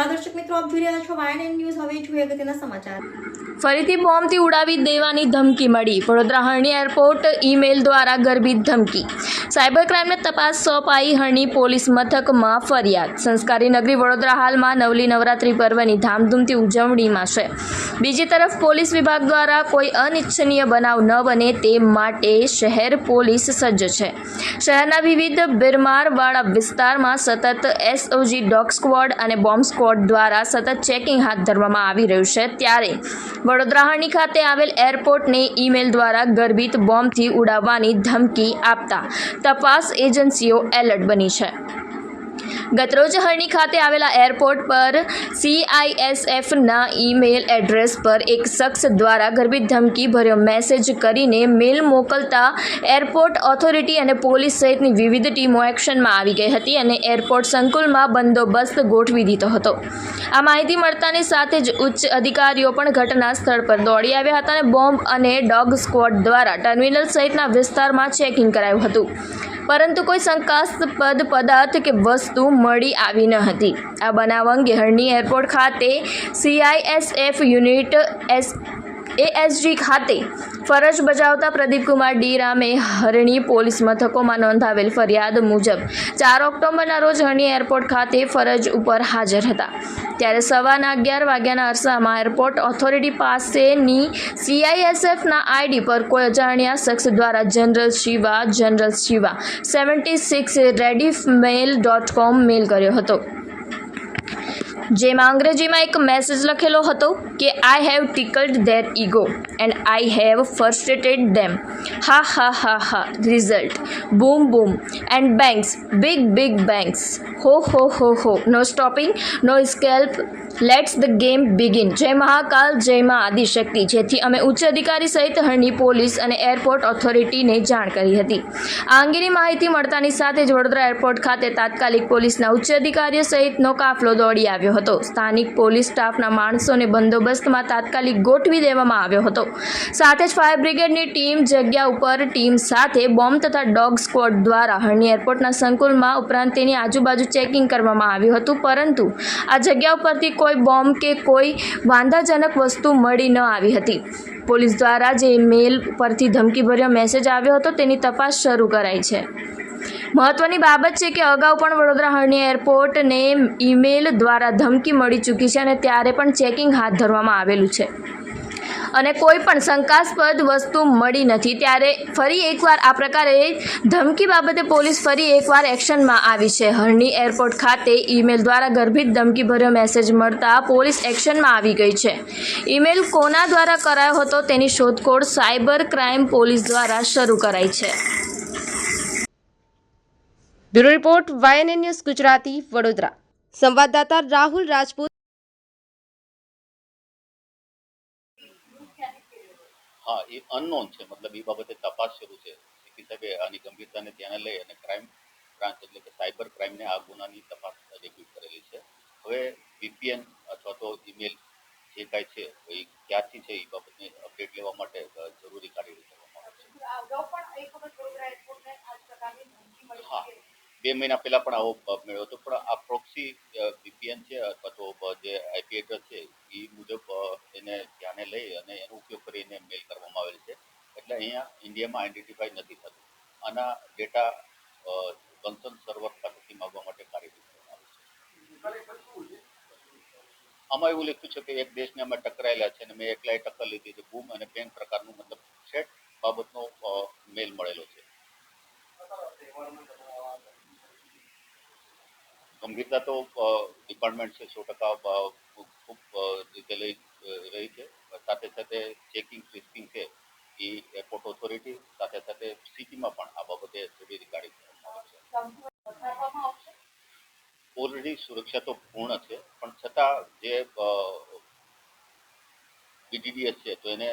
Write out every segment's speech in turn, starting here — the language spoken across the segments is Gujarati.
દર્શક મિત્રો, આપ જોઈ રહ્યા છો વાયએનએન ન્યૂઝ. હવે જોઈએ અગત્યના સમાચાર. ફરીથી બોમ્બથી ઉડાવી દેવાની ધમકી મળી. વડોદરા હરણી એરપોર્ટ ઈમેલ દ્વારા ગર્ભિત ધમકી. સાયબર ક્રાઇમને તપાસ સોંપાઈ હરણી પોલીસ મથકમાં ફરિયાદ. સંસ્કારી નગરી વડોદરા હાલમાં નવલી નવરાત્રી પર્વની ધામધૂમથી ઉજવણીમાં છે. બીજી તરફ પોલીસ વિભાગ દ્વારા કોઈ અનિચ્છનીય બનાવ ન બને તે માટે શહેર પોલીસ સજ્જ છે. શહેરના વિવિધ બિરમારવાળા વિસ્તારમાં સતત એસઓજી ડોગ સ્ક્વોડ અને બોમ્બ સ્ક્વોડ દ્વારા સતત ચેકિંગ હાથ ધરવામાં આવી રહ્યું છે. ત્યારે વડોદરા હરણી ખાતે આવેલ એરપોર્ટને ઈમેલ દ્વારા ગર્ભિત બોમ્બથી ઉડાવવાની ધમકી આપતા તપાસ એજન્સીઓ એલર્ટ બની છે. ગતરોજ હરણી ખાતે આવેલા એરપોર્ટ પર CISFના ઈમેલ એડ્રેસ પર એક શખ્સ દ્વારા ગર્ભિત ધમકી ભર્યો મેસેજ કરીને મેલ મોકલતા એરપોર્ટ ઓથોરિટી અને પોલીસ સહિતની વિવિધ ટીમો એક્શનમાં આવી ગઈ હતી અને એરપોર્ટ સંકુલમાં બંદોબસ્ત ગોઠવી દીધો હતો. આ માહિતી મળતાની સાથે જ ઉચ્ચ અધિકારીઓ પણ ઘટના સ્થળ પર દોડી આવ્યા હતા અને બોમ્બ અને ડોગ સ્ક્વોડ દ્વારા ટર્મિનલ સહિતના વિસ્તારમાં ચેકિંગ કરાયું હતું. પરંતુ કોઈ શંકાસ્પદ પદાર્થ કે વસ્તુ મળી આવી ન હતી. આ બનાવ અંગે હરણી એરપોર્ટ ખાતે CISF યુનિટ ASG ખાતે ફરજ બજાવતા પ્રદીપકુમાર ડી રામે હરણી પોલીસ મથકોમાં નોંધાવેલ ફરિયાદ મુજબ 4 ઓક્ટોબરના રોજ હરણી એરપોર્ટ ખાતે ફરજ ઉપર હાજર હતા. ત્યારે સવારના 11 વાગ્યાના અરસામાં એરપોર્ટ ઓથોરિટી પાસેની CISFના આઈડી પર કોઈ અજાણ્યા શખ્સ દ્વારા જનરલ શિવા 76@readymail.com મેલ કર્યો હતો. જેમાં અંગ્રેજીમાં એક મેસેજ લખેલો હતો કે I have tickled their ego and I have frustrated them. હા હા હા હા. Result boom boom and bangs big big bangs. હો હો હો હો. No stopping, no scalp. Let's the game begin. જય મહાકાલ, જય મા આદિશક્તિ. જેથી અમે ઉચ્ચ અધિકારી સહિત હરણી પોલીસ અને એરપોર્ટ ઓથોરિટીને જાણ કરી હતી. આ અંગેની માહિતી મળતાની સાથે જ વડોદરા એરપોર્ટ ખાતે તાત્કાલિક પોલીસના ઉચ્ચ અધિકારીઓ સહિતનો કાફલો દોડી આવ્યો હતો. સ્થાનિક પોલીસ સ્ટાફના માણસોને બંદોબસ્તમાં તાત્કાલિક ગોઠવી દેવામાં આવ્યો હતો. સાથે જ ફાયર બ્રિગેડની ટીમ જગ્યા ઉપર ટીમ સાથે બોમ્બ તથા ડોગ સ્ક્વોડ દ્વારા હરણી એરપોર્ટના સંકુલમાં ઉપરાંત તેની આજુબાજુ ચેકિંગ કરવામાં આવ્યું હતું. પરંતુ આ જગ્યા ઉપરથી કોઈ બોમ્બ કે કોઈ વાંધાજનક વસ્તુ મળી ન આવી હતી. પોલીસ દ્વારા જે મેલ પરથી ધમકીભર્યો મેસેજ આવ્યો હતો તેની તપાસ શરૂ કરાઈ છે. મહત્વની બાબત છે કે અગાઉ પણ વડોદરા હરણી એરપોર્ટને ઈમેલ દ્વારા ધમકી મળી ચૂકી છે અને ત્યારે પણ ચેકિંગ હાથ ધરવામાં આવેલું છે અને કોઈ પણ શંકાસ્પદ વસ્તુ મળી નથી. ત્યારે ફરી એકવાર આ પ્રકારે ધમકી બાબતે પોલીસ ફરી એકવાર એક્શનમાં આવી છે. હરણી એરપોર્ટ ખાતે ઈમેલ દ્વારા ગર્ભિત ધમકીભર્યો મેસેજ મળતા પોલીસ એક્શનમાં આવી ગઈ છે. ઈમેલ કોના દ્વારા કરાયો હતો તેની શોધખોળ સાયબર ક્રાઇમ પોલીસ દ્વારા શરૂ કરાઈ છે. Bureau report YNN news Gujarati Vadodara. સંવાદદાતા રાહુલ રાજપૂત. હા, એ અનનોન છે. મતલબ એ બાબતે તપાસ શરૂ છે. સીપી સાહેબે આની ગંભીરતાને ધ્યાને લઈ અને ક્રાઇમ બ્રાન્ચ એટલે કે સાયબર ક્રાઇમને આ ગુનાની તપાસ ડેબ્યુટ કરેલી છે. હવે VPN અથવા તો ઈમેલ જે કાંઈ છે એ ક્યારથી છે એ બાબતની અપડેટ લેવા માટે જરૂરી કાર્યવાહી કરવામાં આવે છે. હા, 2 મહિના પહેલા પણ આવો મેળવ્યો હતો, પણ આ પ્રોક્સી VPN છે અથવા તો જે IP એડ્રેસ છે એ મુજબ એને ધ્યાને લઈ અને એનો ઉપયોગ કરીને મેલ કરવામાં આવેલ છે. એટલે અહીંયા ઇન્ડિયામાં આઈડેન્ટિફાઈ નથી થતું. આના ડેટા કન્સર્ન સર્વર પાસેથી માંગવા માટે કાર્યવાહી કરવામાં આવે છે. આમાં એવું લખ્યું છે કે એક દેશને અમે ટકરાયેલા છે અને મેં એકલાએ ટક્કર લીધી છે. બૂમ અને બેંગ પ્રકારનું મતલબ થ્રેટ બાબતનો મેલ મળેલો છે. ગંભીરતા તો ડિપાર્ટમેન્ટ છે 100% ખૂબ રીતે લઈ રહી છે. સાથે સાથે ચેકિંગ ફ્રિસ્કિંગ છે એ એરપોર્ટ ઓથોરિટી સાથે સાથે સિટીમાં પણ આ બાબતે જરૂરી કાર્યવાહી કરવામાં આવે છે. ઓલરેડી સુરક્ષા તો પૂર્ણ છે, પણ છતાં જે BDDS છે તો એને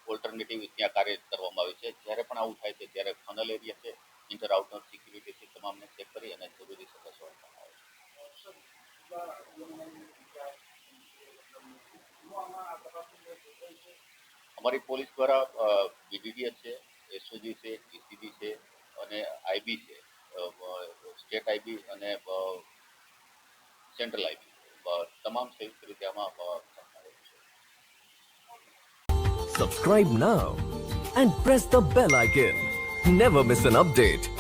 ઓલ્ટરનેટિવ ત્યાં કાર્ય કરવામાં આવે છે. જ્યારે પણ આવું થાય છે ત્યારે ફનલ એરિયા છે, ઇન્ટર આઉટર સિક્યુરિટી છે, તમામને ચેક કરી અને જરૂરી સતર્કતા આપવામાં આવે છે. અમારી પોલીસ દ્વારા BDDS છે, SOG છે, ECB છે અને IB છે, સ્ટેટ IB અને સેન્ટ્રલ IB તમામ સંયુક્ત રીતે આમાં કરવામાં આવ્યું છે. Subscribe now and press the bell icon. Never miss an update.